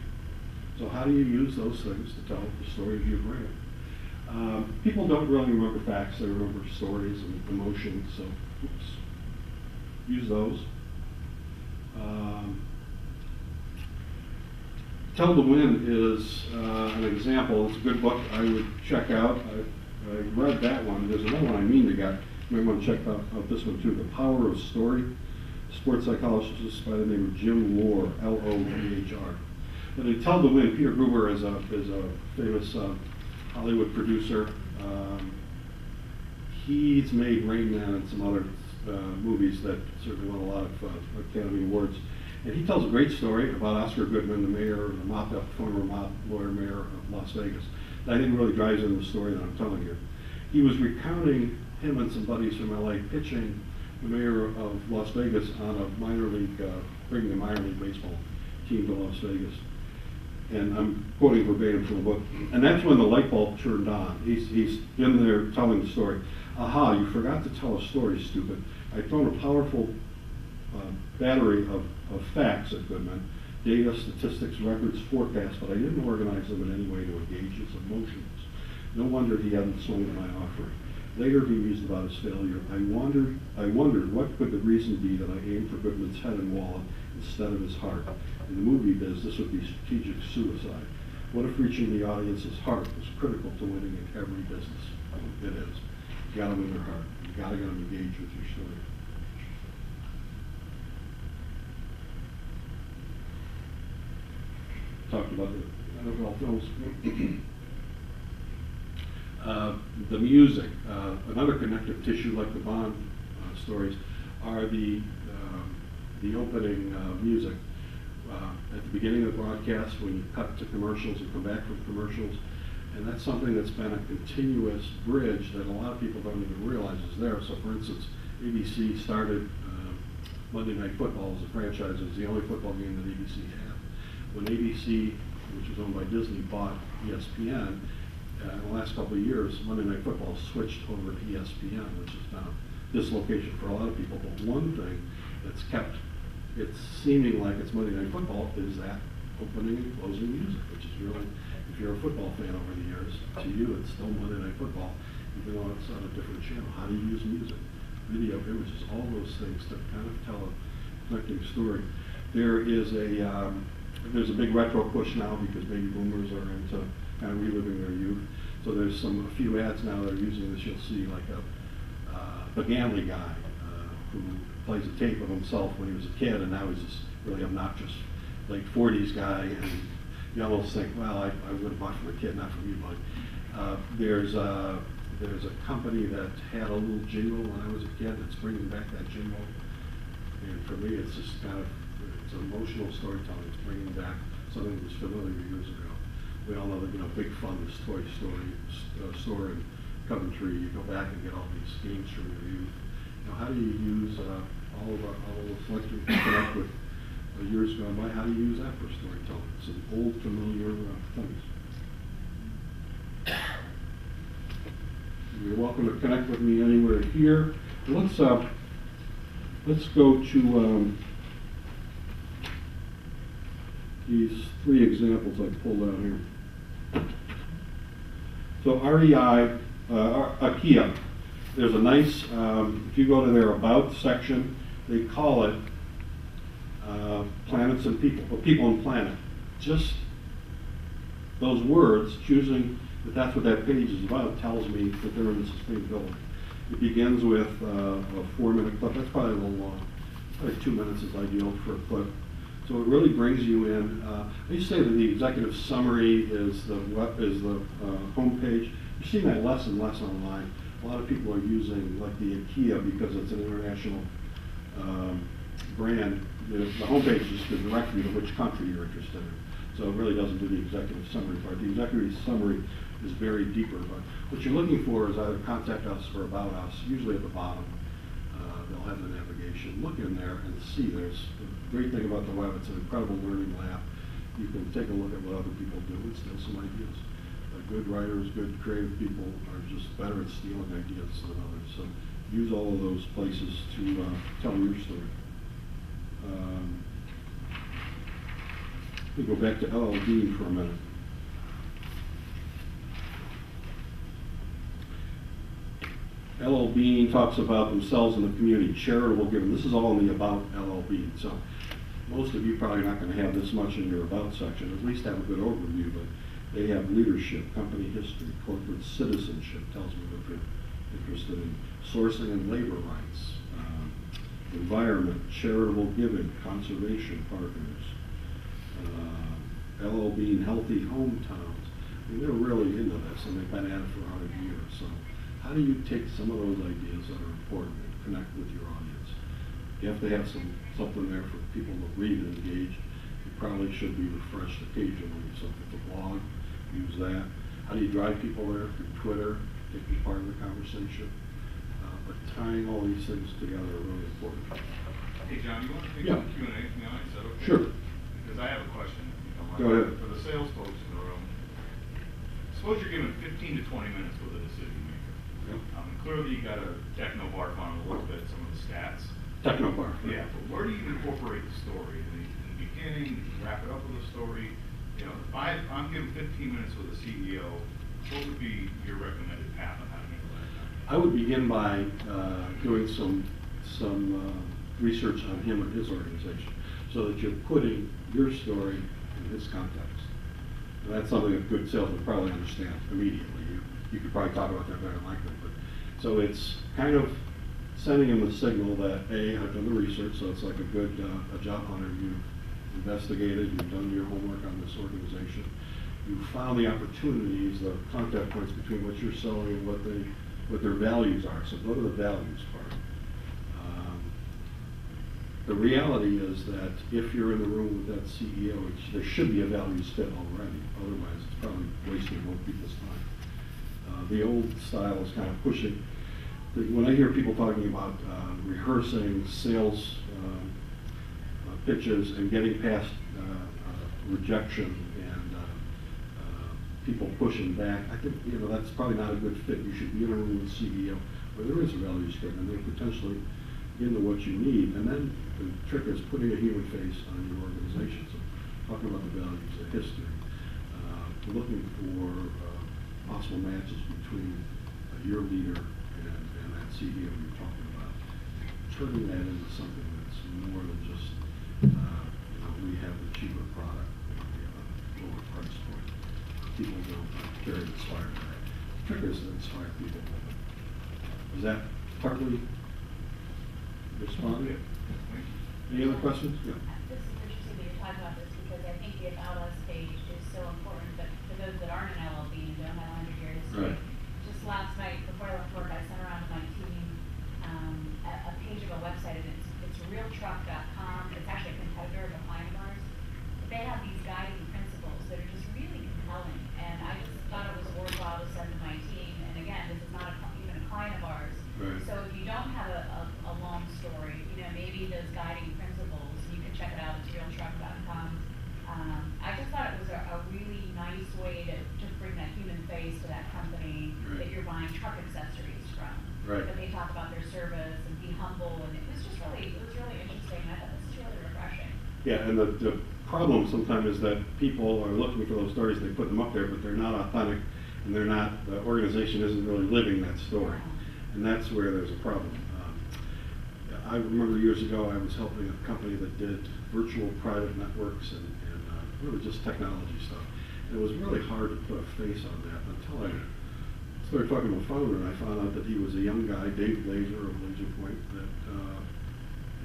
So how do you use those things to tell the story of your brand? People don't really remember facts, they remember stories and emotions, so use those. Tell to Win is an example. It's a good book I would check out. I read that one. There's another one I mean to get. You might want to check out this one too, The Power of Story. Sports psychologist by the name of Jim Lohr, L-O-H-R. And in Tell to Win, Peter Gruber is a famous Hollywood producer. He's made Rain Man and some other movies that certainly won a lot of Academy Awards. And he tells a great story about Oscar Goodman, the mayor, the former mob lawyer mayor of Las Vegas. That I think really drives into the story that I'm telling you. He was recounting him and some buddies from LA pitching the mayor of Las Vegas on a minor league, bringing the minor league baseball team to Las Vegas. And I'm quoting verbatim from the book. And that's when the light bulb turned on. He's in there telling the story. Aha, you forgot to tell a story, stupid. I'd thrown a powerful battery of facts at Goodman, data, statistics, records, forecasts, but I didn't organize them in any way to engage his emotions. No wonder he hadn't swung at my offering. Later he mused about his failure. I wondered what could the reason be that I aimed for Goodman's head and wallet instead of his heart. In the movie biz, this would be strategic suicide. What if reaching the audience's heart was critical to winning in every business? It is. You gotta win their heart. You gotta get them engaged with your story. Talked about the NFL films. The music, another connective tissue like the Bond stories, are the opening music. At the beginning of the broadcast, when you cut to commercials and come back from commercials, and that's something that's been a continuous bridge that a lot of people don't even realize is there. So for instance, ABC started Monday Night Football as a franchise. It was the only football game that ABC had. When ABC, which was owned by Disney, bought ESPN, in the last couple of years, Monday Night Football switched over to ESPN, which has been a dislocation for a lot of people. But one thing that's kept it seeming like it's Monday Night Football is that opening and closing music, which is really, if you're a football fan over the years, to you it's still Monday Night Football, even though it's on a different channel. How do you use music, video, images, all those things to kind of tell a connecting story. There is there's a big retro push now because baby boomers are into kind of reliving their youth. So there's a few ads now that are using this. You'll see like the Ganley guy who plays a tape of himself when he was a kid, and now he's this really obnoxious late 40s guy, and you almost think, well, I would have bought from a kid, not from you, bud. There's a company that had a little jingle when I was a kid that's bringing back that jingle, and for me it's just kind of, it's emotional storytelling. It's bringing back something that was familiar years ago. We all know that, Big Fun, this Toy Story store in Coventry, you go back and get all these games from your youth. How do you use all the selections to connect with years gone by? How do you use that for storytelling? Some old familiar things. You're welcome to connect with me anywhere here. Let's go to these three examples I pulled out here. So REI, IKEA. There's a nice, if you go to their About section, they call it Planets and People, or People and Planet. Just those words, choosing that that's what that page is about, tells me that they're into sustainability. It begins with a 4-minute clip. That's probably a little long. Probably 2 minutes is ideal for a clip. So it really brings you in. I used to say that the executive summary is the homepage. You're seeing that less and less online. A lot of people are using like the IKEA because it's an international brand. The homepage is to direct you to which country you're interested in. So it really doesn't do the executive summary part. The executive summary is very deeper, but what you're looking for is either contact us or about us, usually at the bottom. They'll have the navigation. Look in there and see. There's the great thing about the web, it's an incredible learning lab. You can take a look at what other people do and steal some ideas. Good writers, good creative people are just better at stealing ideas than others. So use all of those places to tell your story. Let me go back to L.L. Bean for a minute. L.L. Bean talks about themselves in the community, charitable giving. This is all in the About L.L. Bean. So most of you probably not going to have this much in your About section. At least have a good overview, but they have leadership, company history, corporate citizenship, tells me what they're interested in, sourcing and labor rights, environment, charitable giving, conservation partners, L.L. Bean, healthy hometowns. I mean, they're really into this, and they've been at it for 100 years. So how do you take some of those ideas that are important and connect with your audience? You have to have something there for people to read and engage. It probably should be refreshed occasionally. So if it's a blog, use that. How do you drive people there? Through Twitter, taking part of the conversation. But tying all these things together are really important. Hey, John, you want to take Yeah. some Q&A from the audience? Is that okay? Sure. Because I have a question. If you don't mind. Go ahead. For the sales folks in the room, suppose you're given 15 to 20 minutes with a decision maker. Yeah. Clearly, you got a techno barf on a little bit, some of the stats. Technobar. Yeah, but where do you incorporate the story? In the beginning, do you wrap it up with a story? If I'm given 15 minutes with a CEO, what would be your recommended path on how to handle that? I would begin by doing some research on him and his organization, so that you're putting your story in his context. And that's something that good sales would probably understand immediately. You could probably talk about that better than I could. But so it's kind of sending him the signal that I've done the research, so it's like a good a job hunter. You've investigated, you've done your homework on this organization. You've found the opportunities, the contact points between what you're selling and what their values are. So go to the values part. The reality is that if you're in the room with that CEO, there should be a values fit already. Otherwise, it's probably wasting both people's time. The old style is kind of pushing. When I hear people talking about rehearsing sales pitches and getting past rejection and people pushing back, I think that's probably not a good fit. You should be in a room with the CEO where there is a values fit and they're potentially into what you need. And then the trick is putting a human face on your organization. So talking about the values, the history, looking for possible matches between your leader and that CEO you're talking about, turning that into something that's more than just, we have the cheaper product, we have a lower price point. People don't very inspired by that. The trick is to inspire people. Is that partly responding? Any other questions? Yeah. This is interesting that you're talking about this because I think the About Us page is so important, but for those that aren't an LLB and don't have a 100-year history, Right. just last night before I left work, I sent around to my team a page of a website, and it's realtruck.com. It's actually a competitor of a client of ours. They have these guiding principles that are just really compelling, and I just thought it was worthwhile to send to my team. And again, this is not even a client of ours. Right. So if you don't have a long story, maybe those guiding principles, you can check it out. It's realtruck.com. I just thought it was a really nice way to bring that human face to that company that you're buying truck accessories from. Right. But they talk about their service and be humble, and it was really interesting. I thought this is really refreshing. Yeah, and the problem sometimes is that people are looking for those stories, they put them up there, but they're not authentic, and they're not, the organization isn't really living that story. And that's where there's a problem. I remember years ago I was helping a company that did virtual private networks and really just technology stuff. And it was really hard to put a face on that until I started talking to a founder, and I found out that he was a young guy, Dave Glazer of Legion Point, that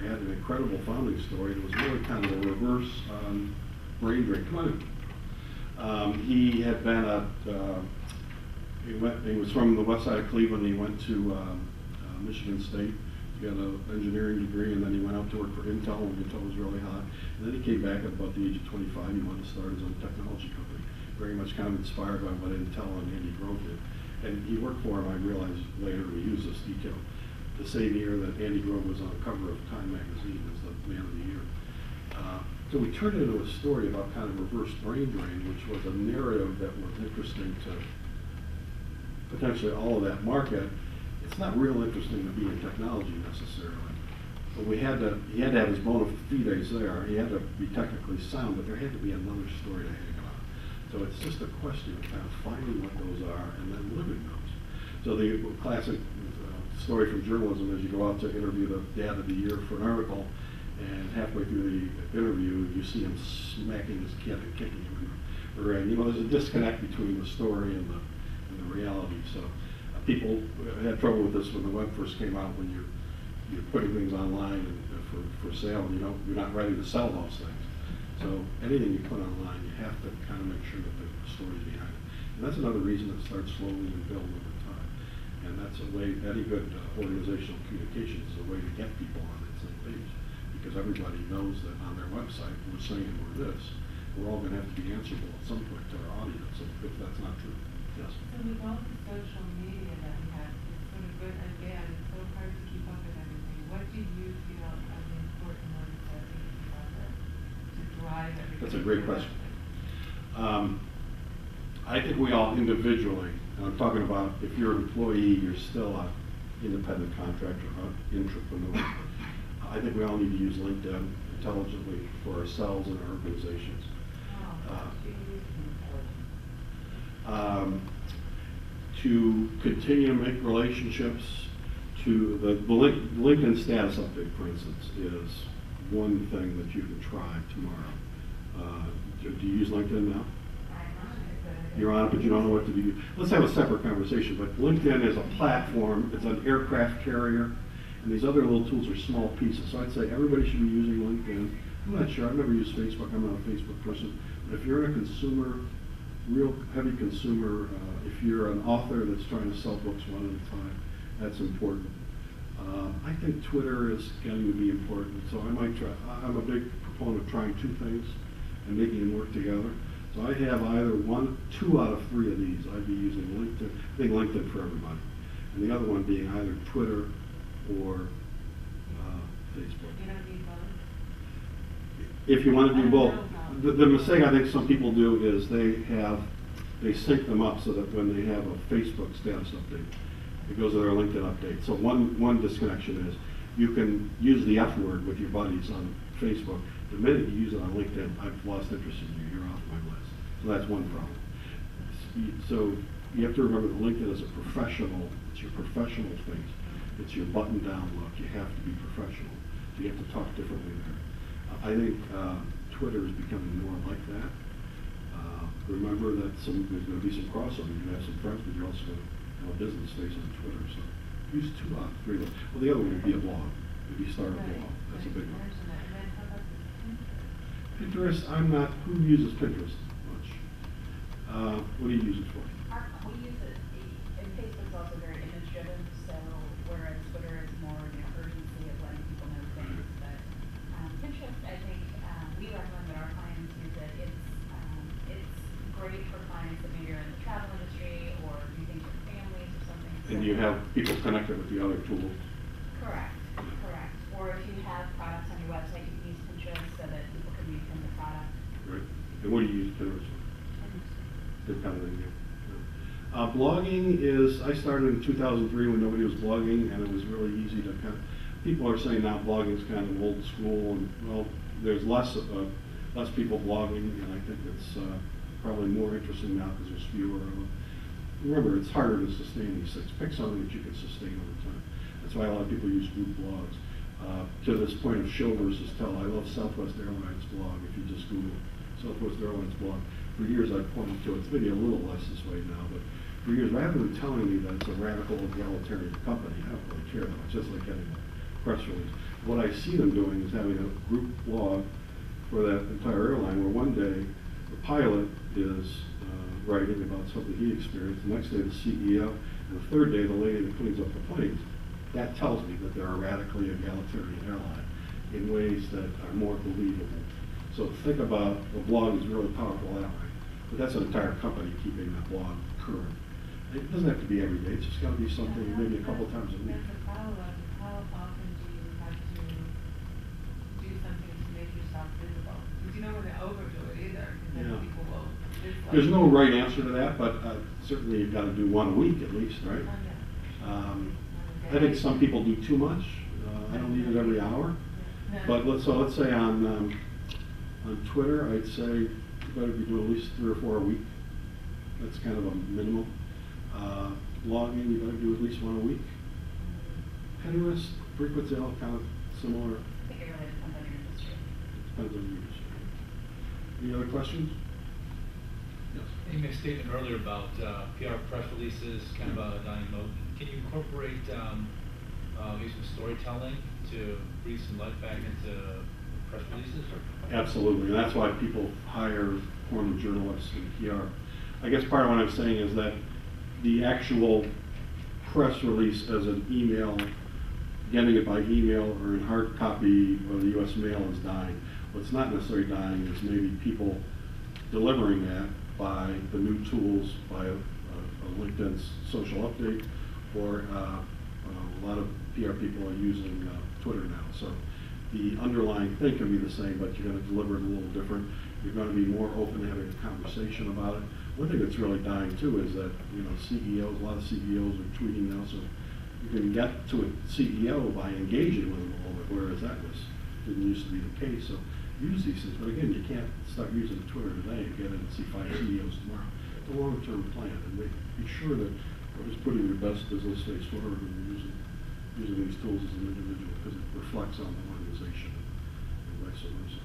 had an incredible founding story. It was really kind of a reverse brain drain. Come on in. He had been he was from the west side of Cleveland. He went to Michigan State. He got an engineering degree, and then he went out to work for Intel when Intel was really hot. And then he came back at about the age of 25. He wanted to start his own technology company, very much kind of inspired by what Intel and Andy Grove did. And he worked for him, I realized later, we used this detail, the same year that Andy Grove was on the cover of Time magazine as the Man of the Year. So we turned it into a story about kind of reverse brain drain, which was a narrative that was interesting to potentially all of that market. It's not real interesting to be in technology necessarily, but he had to have his bona fides there. He had to be technically sound, but there had to be another story to hang on. So it's just a question of kind of finding what those are and then living those. So the classic story from journalism is you go out to interview the dad of the year for an article, and halfway through the interview you see him smacking his kid and kicking him. There's a disconnect between the story and the reality. So people had trouble with this when the web first came out, when you're putting things online and for sale, and you're not ready to sell those things. So anything you put online, you have to kind of make sure that the story's behind it. And that's another reason it starts slowly and build over time. And that's a way, any good organizational communications is a way to get people on that same page. Because everybody knows that on their website, we're saying we're this. We're all going to have to be answerable at some point to our audience if that's not true. Yes? So with all the social media that we have, it's sort of good and bad, it's so hard to keep up with everything. What do you feel are the important ones that we can keep up with to drive everything? That's a great question. I think we all individually, and I'm talking about if you're an employee, you're still an independent contractor, an entrepreneur. I think we all need to use LinkedIn intelligently for ourselves and our organizations. To continue to make relationships, to the LinkedIn status update, for instance, is one thing that you can try tomorrow. Do you use LinkedIn now? You're on it, but you don't know what to do. Let's have a separate conversation, but LinkedIn is a platform, it's an aircraft carrier, and these other little tools are small pieces. So I'd say everybody should be using LinkedIn. I'm not sure, I've never used Facebook, I'm not a Facebook person, but if you're in a consumer, real heavy consumer, if you're an author that's trying to sell books one at a time, that's important. I think Twitter is going to be important, so I might try. I'm a big proponent of trying two things and making them work together. So I have either two out of three of these. I'd be using LinkedIn. I think LinkedIn for everybody, and the other one being either Twitter or Facebook. You don't need both? If you want to do both. The mistake I think some people do is they sync them up so that when they have a Facebook status update, it goes to their LinkedIn update. So one disconnection is You can use the F word with your buddies on Facebook. The minute you use it on LinkedIn, I've lost interest in you. You're off my list. So that's one problem. So you have to remember that LinkedIn is a professional. It's your professional things. It's your button-down look. You have to be professional. So you have to talk differently there. I think Twitter is becoming more like that. Remember that there's going to be some crossover. You have some friends, but you're also going to have a business face on Twitter. So use 2 out of 3 of those. Well, the other one would be a blog. Maybe start a blog. That's a big one. And then how about this Pinterest, Pinterest? I'm not. Who uses Pinterest much? What do you use it for? We use it, and Facebook's also very image driven, so whereas Twitter is more, urgency of letting people know things, but Pinterest, I think, we recommend that our clients use it. It's great for clients that maybe are in the travel industry or do things with families or something. And you have people connected with the other tools. Correct. Or if you have products on your website, you can use Pinterest so that people can read from the product. Right. And what do you use Pinterest for? Good kind of thing, yeah. Blogging is, I started in 2003 when nobody was blogging, and it was really easy to people are saying now blogging is kind of old school, and well, there's less people blogging, and I think it's probably more interesting now because there's fewer of them. Remember, it's harder to sustain these things. Pick something that you can sustain over time. That's why a lot of people use group blogs. To this point of show versus tell, I love Southwest Airlines blog. If you just Google Southwest Airlines blog, for years I've pointed to it. It's maybe a little less this way now, but for years, rather than telling me that it's a radical egalitarian company, I don't really care though. It's just like getting a press release. What I see them doing is having a group blog for that entire airline where one day the pilot is writing about something he experienced, the next day the CEO, and the third day the lady that cleans up the planes. That tells me that they're a radically egalitarian airline in ways that are more believable. So think about the blog is really powerful that way. But that's an entire company keeping that blog current. It doesn't have to be every day. It's just got to be something maybe a couple times a week. That's a follow-up. How often do you have to do something to make yourself visible? Because you don't want to overdo it either, because then Yeah. people will dislike. There's no right answer to that, but certainly you've got to do 1 a week at least, right? Oh, yeah. I think some people do too much. I don't need it every hour. No. But let's say on Twitter, I'd say you better be doing at least 3 or 4 a week. That's kind of a minimum. Blogging, you better do at least 1 a week. Pinterest, frequency, all kind of similar. I think it really depends on your industry. Depends on your industry. Any other questions? Yes. You made a statement earlier about PR press releases, kind of a dying mode. Can you incorporate maybe some storytelling to breathe some life back into press releases? Absolutely, and that's why people hire former journalists and PR. I guess part of what I'm saying is that the actual press release as an email, getting it by email or in hard copy or the U.S. mail is dying. What's not necessarily dying is maybe people delivering that by the new tools, by a LinkedIn social update, or a lot of PR people are using Twitter now. So the underlying thing can be the same, but you're going to deliver it a little different. You're going to be more open to having a conversation about it. One thing that's really dying too is that CEOs, a lot of CEOs are tweeting now, so you can get to a CEO by engaging with them a little bit, whereas that didn't used to be the case. So use these things, but again, you can't start using Twitter today and get in and see 5 CEOs tomorrow. It's a long-term plan, and be sure that you're just putting your best business face forward and using these tools as an individual because it reflects on the organization and vice versa.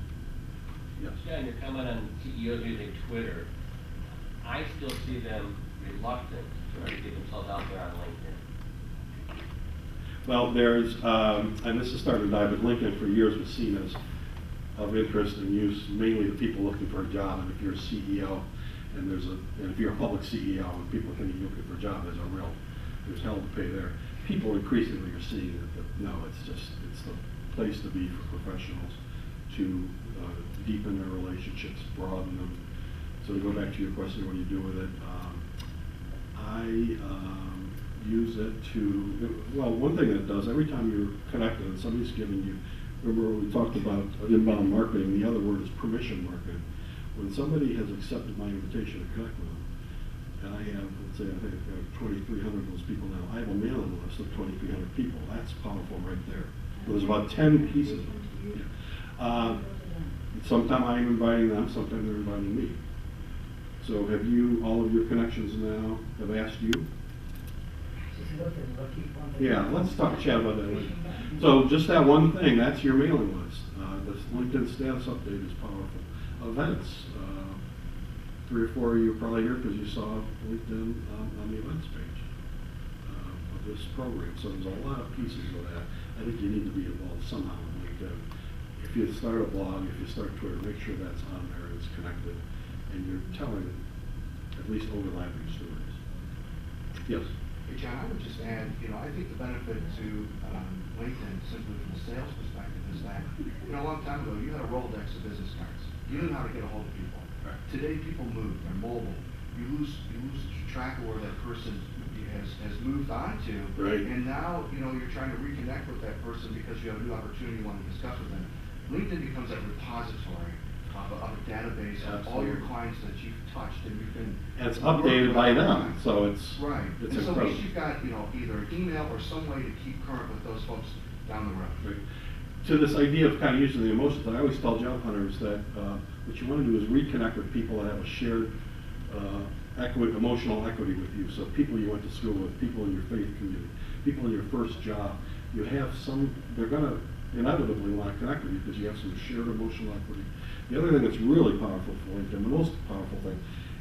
Yes. Yeah, and your comment on CEOs using Twitter, I still see them reluctant to try to get themselves out there on LinkedIn. Well, there's, and this is starting to die, but LinkedIn for years was seen as of interest and use mainly to people looking for a job. And if you're a CEO and if you're a public CEO and people can be looking for a job, there's hell to pay there. People increasingly are seeing that no, it's the place to be for professionals to deepen their relationships, broaden them. So to go back to your question, what do you do with it? I use it to, well, one thing that it does, every time you're connected and somebody's giving you, remember we talked about inbound marketing, the other word is permission marketing. When somebody has accepted my invitation to connect with them, and I have, let's say, I think I have 2,300 of those people now, I have a mailing list of 2,300 people. That's powerful right there. There's about 10 pieces. Sometimes I'm inviting them, sometimes they're inviting me. So have you, all of your connections now have asked you? Yeah, let's chat about that later. So just that one thing, that's your mailing list. This LinkedIn status update is powerful. Events, 3 or 4 of you are probably here because you saw LinkedIn on the events page of this program. So there's a lot of pieces of that. I think you need to be involved somehow in LinkedIn. If you start a blog, if you start Twitter, make sure that's on there and it's connected, and you're telling at least overlapping stories. Yes? Hey, John, I would just add, I think the benefit to LinkedIn, simply from a sales perspective, is that, a long time ago, you had a Rolodex of business cards. You knew how to get a hold of people. Right. Today, people move. They're mobile. You lose track of where that person has moved on to. Right. And now, you're trying to reconnect with that person because you have a new opportunity you want to discuss with them. LinkedIn becomes that repository of a database of all your clients that you've touched and you've been. And it's updated by them, so it's right. It's and so at incredible. least you've got either an email or some way to keep current with those folks down the road. Right. To this idea of kind of using the emotions, I always tell job hunters that what you want to do is reconnect with people that have a shared emotional equity with you. So people you went to school with, people in your faith community, people in your first job. You have they're going to inevitably want to connect with you because you have some shared emotional equity. The other thing that's really powerful for LinkedIn, the most powerful thing,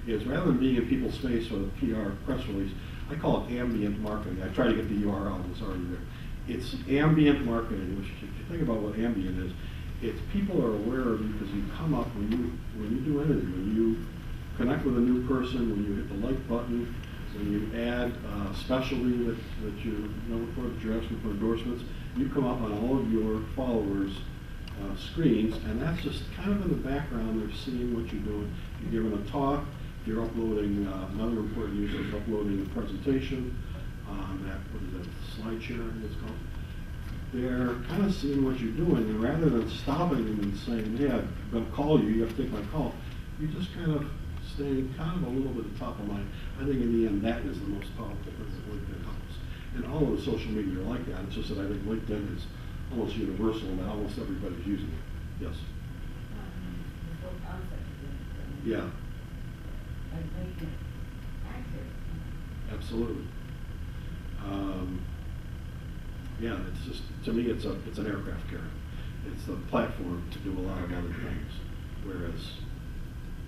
is rather than being in people's face with a PR press release, I call it ambient marketing. I try to get the URL, it's already there. It's ambient marketing, which if you think about what ambient is, it's people are aware of you because you come up when you do anything, when you connect with a new person, when you hit the like button, when you add specialty that you're known for, that you're asking for endorsements, you come up on all of your followers' screens, and that's just kind of in the background. They're seeing what you're doing. You're giving a talk, you're uploading, another important user is uploading a presentation on that, what is that, slide share, I think it's called. They're kind of seeing what you're doing, and rather than stopping them and saying, yeah, I'm going to call you, you have to take my call, you just kind of stay kind of a little bit at the top of mind. I think in the end, that is the most powerful thing that LinkedIn helps. And all of the social media are like that. It's just that I think LinkedIn is almost universal and almost everybody's using it. Yes? Yeah. Absolutely. Yeah, it's just, to me, it's an aircraft carrier. It's the platform to do a lot of other things, whereas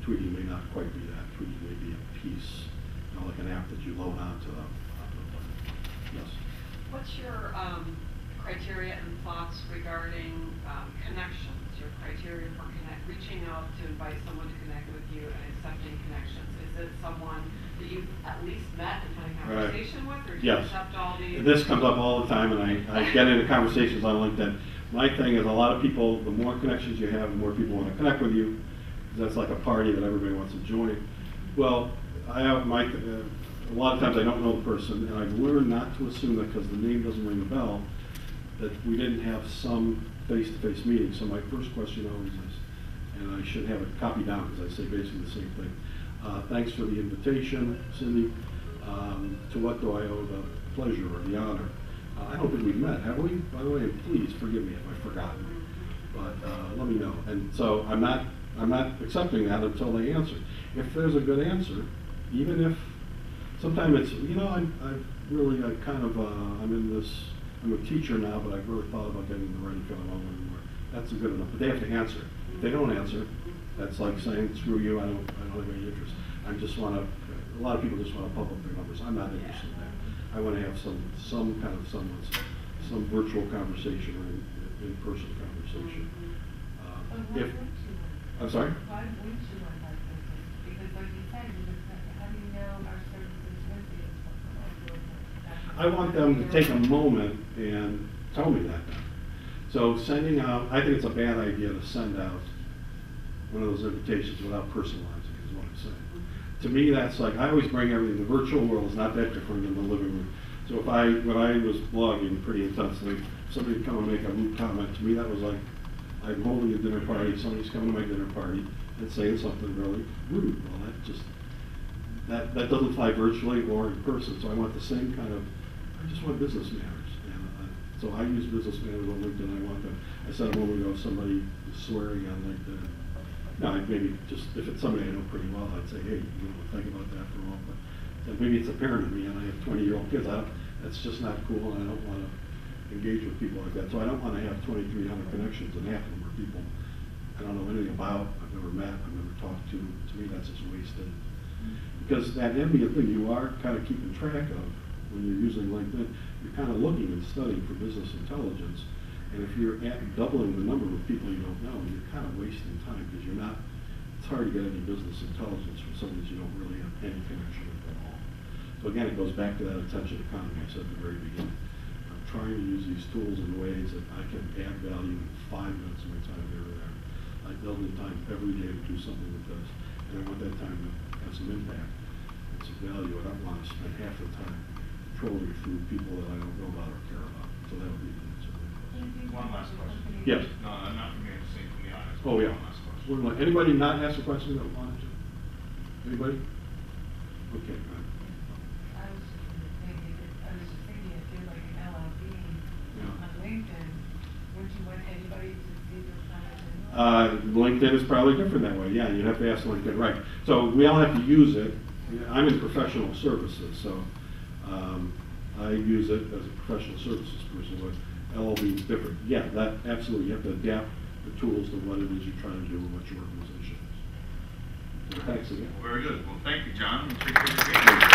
tweeting may not quite be that. Tweeting may be a piece, like an app that you load onto the platform. Yes? What's your criteria and thoughts regarding connections, your criteria for reaching out to invite someone to connect with you and accepting connections? Is it someone that you've at least met and had a conversation with, or do you accept all these? This comes up all the time, and I get into conversations on LinkedIn. My thing is, a lot of people, the more connections you have, the more people want to connect with you, because that's like a party that everybody wants to join. Well, I have a lot of times I don't know the person, and I've learned not to assume that because the name doesn't ring a bell, that we didn't have some face-to-face meeting. So my first question always is, and I should have it copied down because I say basically the same thing. Thanks for the invitation, Cindy. To what do I owe the pleasure or the honor? I don't think we've met, have we? By the way, and please forgive me if I've forgotten, but let me know. And so I'm not accepting that until they answer. If there's a good answer, even if sometimes it's, I'm a teacher now, but I've really thought about getting the writing film on more. That's good enough, but they have to answer. If they don't answer, that's like saying, screw you, I don't have any interest. A lot of people just want to pump up their numbers. I'm not interested in that. I want to have some kind of some virtual conversation or in-person conversation. I'm sorry? Why wouldn't you want that business? Because like you said, how do you know our services would be I want them to take a moment and tell me that. So sending out, I think it's a bad idea to send out one of those invitations without personalizing, is what I'm saying. To me, that's like, I always bring everything, the virtual world is not that different than the living room. So when I was blogging pretty intensely, somebody would come and make a rude comment, to me that was like, I'm holding a dinner party, somebody's coming to my dinner party and saying something really rude. Well, that doesn't fly virtually or in person, so I want the same kind of, I just want business manners. And So I use business matters on LinkedIn. I said a moment ago, somebody is swearing on LinkedIn. Now, maybe just, if it's somebody I know pretty well, I'd say, hey, you know, think about that for a while. But maybe it's a parent of me and I have 20-year-old kids. That's just not cool, and I don't want to engage with people like that. So I don't want to have 2,300 connections, and half of them are people I don't know anything about, I've never met, I've never talked to. To me, that's just wasted. Because that ambient thing you are kind of keeping track of when you're using LinkedIn, you're kind of looking and studying for business intelligence. And if you're doubling the number of people you don't know, you're kind of wasting time because you're not, it's hard to get any business intelligence from somebody that you don't really have any connection with at all. So again, it goes back to that attention economy I said at the very beginning. I'm trying to use these tools in ways that I can add value in 5 minutes of my time here or there. I build in time every day to do something with this, and I want that time to have some impact and some value. I don't want to spend half the time trolling through people that I don't know about or care about. So that would be the answer. One last question. Yes. No, not from me, I'm saying from the audience. Oh, yeah. One last question. Anybody not ask a question that wanted to? Anybody? Okay, go ahead. I was just thinking if you're like an LLB Yeah. on LinkedIn, would you want anybody to see your comments? LinkedIn is probably different that way. Yeah, you have to ask LinkedIn, right? So we all have to use it. I'm in professional services, so I use it as a professional services person. But LLB is different. Yeah, that absolutely. You have to adapt the tools to what it is you're trying to do and what your organization is. So thanks again. Very good. Well, thank you, John. Appreciate your being here.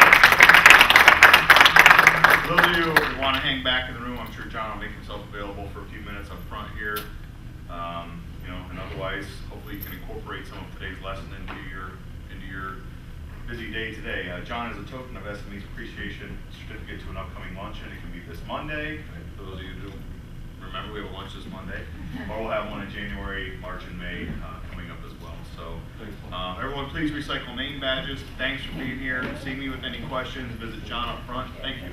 For those of you who want to hang back in the room, I'm sure John will make himself available for a few minutes up front here. You know, and otherwise, hopefully you can incorporate some of today's lesson into your busy day today. John, as a token of SME's appreciation, certificate to an upcoming luncheon. It can be this Monday. For those of you who remember, we have a lunch this Monday, or we'll have one in January, March, and May coming up as well. So, everyone, please recycle name badges. Thanks for being here. See me with any questions. Visit John up front. Thank you.